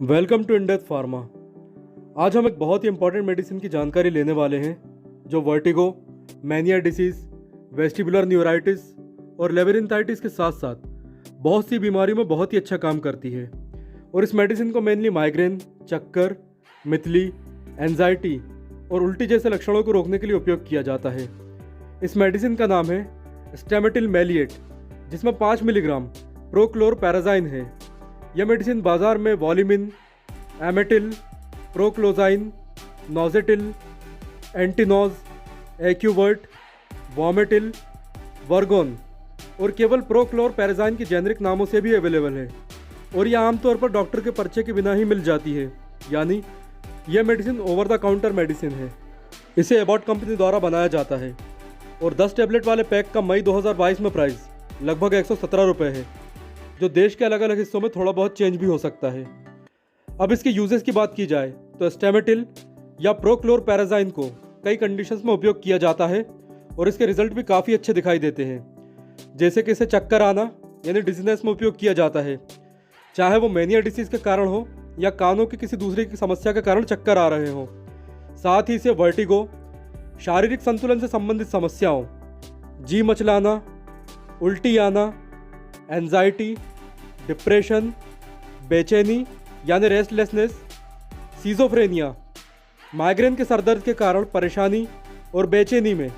Welcome to in-depth pharma. आज हम एक बहुत ही इंपॉर्टेंट मेडिसिन की जानकारी लेने वाले हैं जो vertigo, mania disease, vestibular neuritis और लेबरिंथाइटिस के साथ साथ बहुत सी बीमारियों में बहुत ही अच्छा काम करती है। और इस मेडिसिन को मेनली माइग्रेन, चक्कर, मितली, एंजाइटी और उल्टी जैसे लक्षणों को रोकने के लिए उपयोग किया जाता है। इस मेडिसिन का नाम है स्टेमेटिल मैलिएट, जिसमें 5 मिलीग्राम प्रोक्लोरपैराज़ाइन है। यह मेडिसिन बाजार में वॉलिमिन, एमेटिल, प्रोक्लोजाइन, नोजेटिल, एंटीनोज, एक्यूवर्ट, वॉमेटिल, वर्गोन और केवल प्रोक्लोरपैराज़ाइन के जेनरिक नामों से भी अवेलेबल है। और यह आमतौर पर डॉक्टर के पर्चे के बिना ही मिल जाती है, यानी यह medicine over the counter medicine है। इसे एबॉट कंपनी द्वारा बनाया जाता है और 10 टैबलेट वाले पैक का मई 2022 में प्राइस लगभग 117 रुपये है, जो देश के अलग अलग हिस्सों में थोड़ा बहुत चेंज भी हो सकता है। अब इसके यूजेस की बात की जाए तो स्टेमेटिल या प्रोक्लोरपैराज़ाइन को कई कंडीशंस में उपयोग किया जाता है और इसके रिजल्ट भी काफ़ी अच्छे दिखाई देते हैं। जैसे कि इसे चक्कर आना यानी डिजीनेस में उपयोग किया जाता है, चाहे वो मैनिया डिसीज़ के कारण हो या कानों की किसी दूसरी की समस्या के कारण चक्कर आ रहे हों। साथ ही इसे वर्टिगो, शारीरिक संतुलन से संबंधित समस्याओं, जी मचलाना, उल्टी आना, एंजाइटी, डिप्रेशन, बेचैनी यानी रेस्टलेसनेस, सीजोफ्रेनिया, माइग्रेन के सरदर्द के कारण परेशानी और बेचैनी में,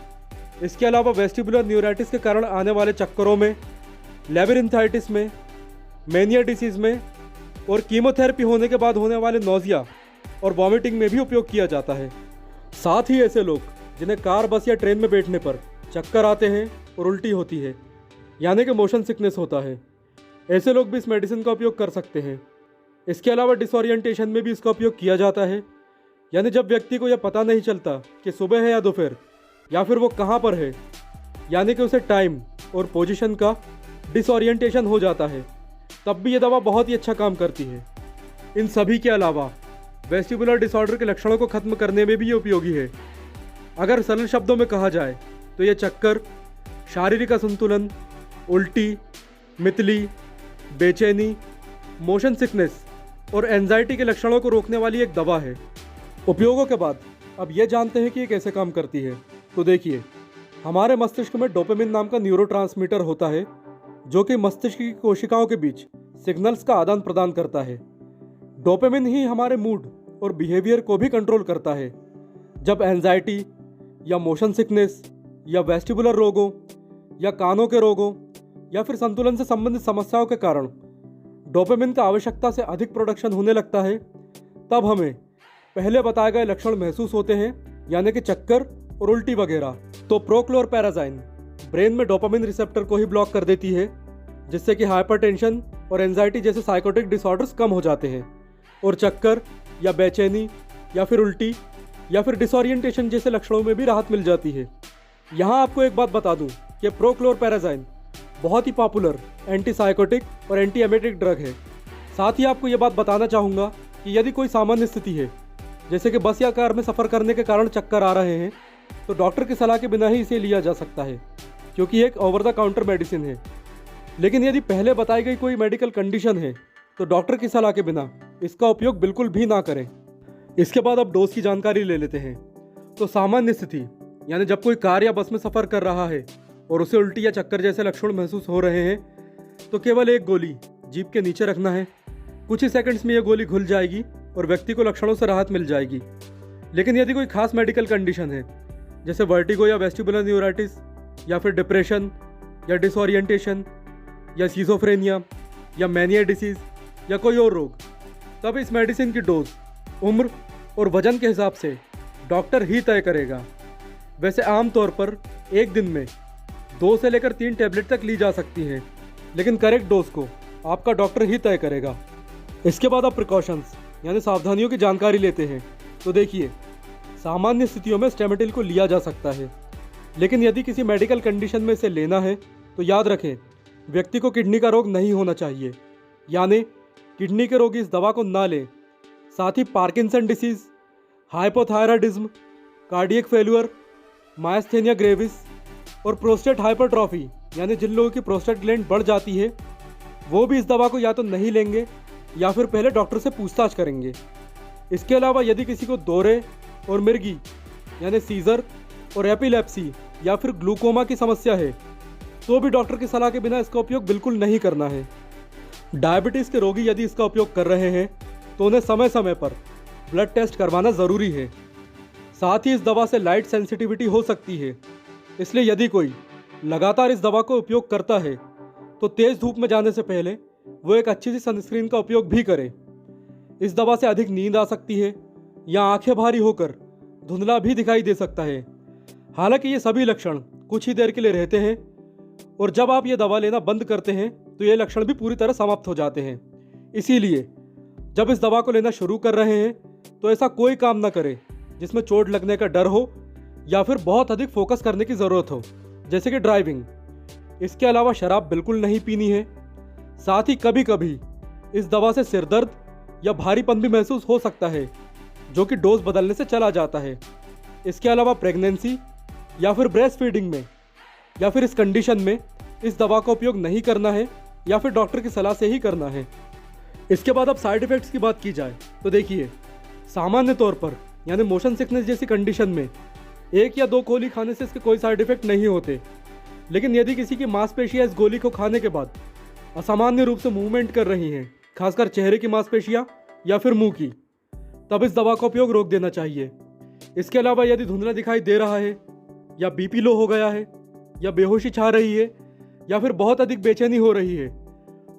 इसके अलावा वेस्टिबुलर न्यूराइटिस के कारण आने वाले चक्करों में, लेबरिंथाइटिस में, मैनिया डिसीज़ में और कीमोथेरेपी होने के बाद होने वाले नोजिया और वॉमिटिंग में भी उपयोग किया जाता है। साथ ही ऐसे लोग जिन्हें कार, बस या ट्रेन में बैठने पर चक्कर आते हैं और उल्टी होती है यानी कि मोशन सिकनेस होता है, ऐसे लोग भी इस मेडिसिन का उपयोग कर सकते हैं। इसके अलावा डिसोरिएंटेशन में भी इसका उपयोग किया जाता है, यानी जब व्यक्ति को यह पता नहीं चलता कि सुबह है या दोपहर या फिर वो कहाँ पर है, यानी कि उसे टाइम और पोजीशन का डिसोरिएंटेशन हो जाता है, तब भी ये दवा बहुत ही अच्छा काम करती है। इन सभी के अलावा वेस्टिबुलर डिसऑर्डर के लक्षणों को खत्म करने में भी ये उपयोगी है। अगर सरल शब्दों में कहा जाए तो ये चक्कर, शारीरिक असंतुलन, उल्टी, मितली, बेचैनी, मोशन सिकनेस और एंजाइटी के लक्षणों को रोकने वाली एक दवा है। उपयोगों के बाद अब ये जानते हैं कि ये कैसे काम करती है। तो देखिए, हमारे मस्तिष्क में डोपामिन नाम का न्यूरोट्रांसमीटर होता है, जो कि मस्तिष्क की कोशिकाओं के बीच सिग्नल्स का आदान प्रदान करता है। डोपामिन ही हमारे मूड और बिहेवियर को भी कंट्रोल करता है। जब एंजाइटी या मोशन सिकनेस या वेस्टिबुलर रोगों या कानों के रोगों या फिर संतुलन से संबंधित समस्याओं के कारण डोपामिन का आवश्यकता से अधिक प्रोडक्शन होने लगता है, तब हमें पहले बताए गए लक्षण महसूस होते हैं, यानी कि चक्कर और उल्टी वगैरह। तो प्रोक्लोरपैराज़ाइन ब्रेन में डोपामिन रिसेप्टर को ही ब्लॉक कर देती है, जिससे कि हाइपरटेंशन और एंजाइटी जैसे साइकोटिक डिसऑर्डर्स कम हो जाते हैं और चक्कर या बेचैनी या फिर उल्टी या फिर डिसोरिएंटेशन जैसे लक्षणों में भी राहत मिल जाती है। यहाँ आपको एक बात बता दूँ कि प्रोक्लोरपैराज़ाइन बहुत ही पॉपुलर एंटी साइकोटिक और एंटी एमेटिक ड्रग है। साथ ही आपको ये बात बताना चाहूँगा कि यदि कोई सामान्य स्थिति है, जैसे कि बस या कार में सफ़र करने के कारण चक्कर आ रहे हैं, तो डॉक्टर की सलाह के बिना ही इसे लिया जा सकता है, क्योंकि एक ओवर द काउंटर मेडिसिन है। लेकिन यदि पहले बताई गई कोई मेडिकल कंडीशन है तो डॉक्टर की सलाह के बिना इसका उपयोग बिल्कुल भी ना करें। इसके बाद अब डोज की जानकारी ले लेते हैं। तो सामान्य स्थिति यानी जब कोई कार या बस में सफ़र कर रहा है और उसे उल्टी या चक्कर जैसे लक्षण महसूस हो रहे हैं, तो केवल एक गोली जीभ के नीचे रखना है। कुछ ही सेकंड्स में यह गोली घुल जाएगी और व्यक्ति को लक्षणों से राहत मिल जाएगी। लेकिन यदि कोई खास मेडिकल कंडीशन है, जैसे वर्टिगो या वेस्टिबुलर न्यूराइटिस या फिर डिप्रेशन या डिसोरिएंटेशन या सीजोफ्रेनिया या मैनिया डिसीज़ या कोई और रोग, तब इस मेडिसिन की डोज उम्र और वजन के हिसाब से डॉक्टर ही तय करेगा। वैसे आमतौर पर एक दिन में 2 से लेकर 3 टैबलेट तक ली जा सकती हैं, लेकिन करेक्ट डोज को आपका डॉक्टर ही तय करेगा। इसके बाद आप प्रिकॉशंस यानी सावधानियों की जानकारी लेते हैं। तो देखिए, सामान्य स्थितियों में स्टेमेटिल को लिया जा सकता है, लेकिन यदि किसी मेडिकल कंडीशन में इसे लेना है तो याद रखें, व्यक्ति को किडनी का रोग नहीं होना चाहिए, यानी किडनी के रोगी इस दवा को ना लें। साथ ही Parkinson disease, hypothyroidism, cardiac failure, myasthenia gravis और प्रोस्टेट हाइपरट्रॉफी यानी जिन लोगों की प्रोस्टेट ग्लैंड बढ़ जाती है, वो भी इस दवा को या तो नहीं लेंगे या फिर पहले डॉक्टर से पूछताछ करेंगे। इसके अलावा यदि किसी को दौरे और मिर्गी यानी सीजर और एपिलेप्सी या फिर ग्लूकोमा की समस्या है तो भी डॉक्टर की सलाह के बिना इसका उपयोग बिल्कुल नहीं करना है। डायबिटीज़ के रोगी यदि इसका उपयोग कर रहे हैं तो उन्हें समय समय पर ब्लड टेस्ट करवाना ज़रूरी है। साथ ही इस दवा से लाइट सेंसिटिविटी हो सकती है, इसलिए यदि कोई लगातार इस दवा का उपयोग करता है तो तेज़ धूप में जाने से पहले वो एक अच्छी सी सनस्क्रीन का उपयोग भी करे। इस दवा से अधिक नींद आ सकती है या आंखें भारी होकर धुंधला भी दिखाई दे सकता है। हालांकि ये सभी लक्षण कुछ ही देर के लिए रहते हैं और जब आप ये दवा लेना बंद करते हैं तो ये लक्षण भी पूरी तरह समाप्त हो जाते हैं। इसीलिए जब इस दवा को लेना शुरू कर रहे हैं तो ऐसा कोई काम ना करें जिसमें चोट लगने का डर हो या फिर बहुत अधिक फोकस करने की ज़रूरत हो, जैसे कि ड्राइविंग। इसके अलावा शराब बिल्कुल नहीं पीनी है। साथ ही कभी कभी इस दवा से सिर दर्द या भारीपन भी महसूस हो सकता है, जो कि डोज बदलने से चला जाता है। इसके अलावा प्रेगनेंसी या फिर ब्रेस्ट फीडिंग में या फिर इस कंडीशन में इस दवा का उपयोग नहीं करना है या फिर डॉक्टर की सलाह से ही करना है। इसके बाद अब साइड इफ़ेक्ट्स की बात की जाए तो देखिए, सामान्य तौर पर यानी मोशन सिकनेस जैसी कंडीशन में 1 या 2 गोली खाने से इसके कोई साइड इफ़ेक्ट नहीं होते। लेकिन यदि किसी की मांसपेशियां इस गोली को खाने के बाद असामान्य रूप से मूवमेंट कर रही हैं, खासकर चेहरे की मांसपेशियां या फिर मुंह की, तब इस दवा का उपयोग रोक देना चाहिए। इसके अलावा यदि धुंधला दिखाई दे रहा है या बीपी लो हो गया है या बेहोशी छा रही है या फिर बहुत अधिक बेचैनी हो रही है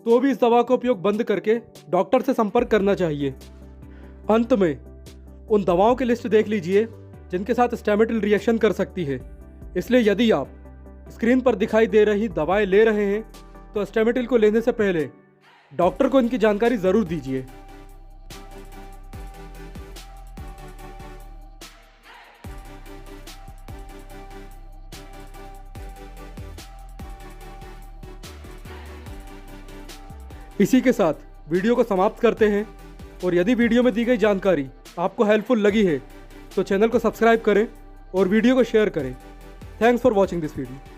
तो भी इस दवा का उपयोग बंद करके डॉक्टर से संपर्क करना चाहिए। अंत में उन दवाओं की लिस्ट देख लीजिए जिनके साथ स्टैमेटिल रिएक्शन कर सकती है। इसलिए यदि आप स्क्रीन पर दिखाई दे रही दवाएं ले रहे हैं तो स्टैमेटिल को लेने से पहले डॉक्टर को इनकी जानकारी ज़रूर दीजिए। इसी के साथ वीडियो को समाप्त करते हैं और यदि वीडियो में दी गई जानकारी आपको हेल्पफुल लगी है तो चैनल को सब्सक्राइब करें और वीडियो को शेयर करें। Thanks for watching this video.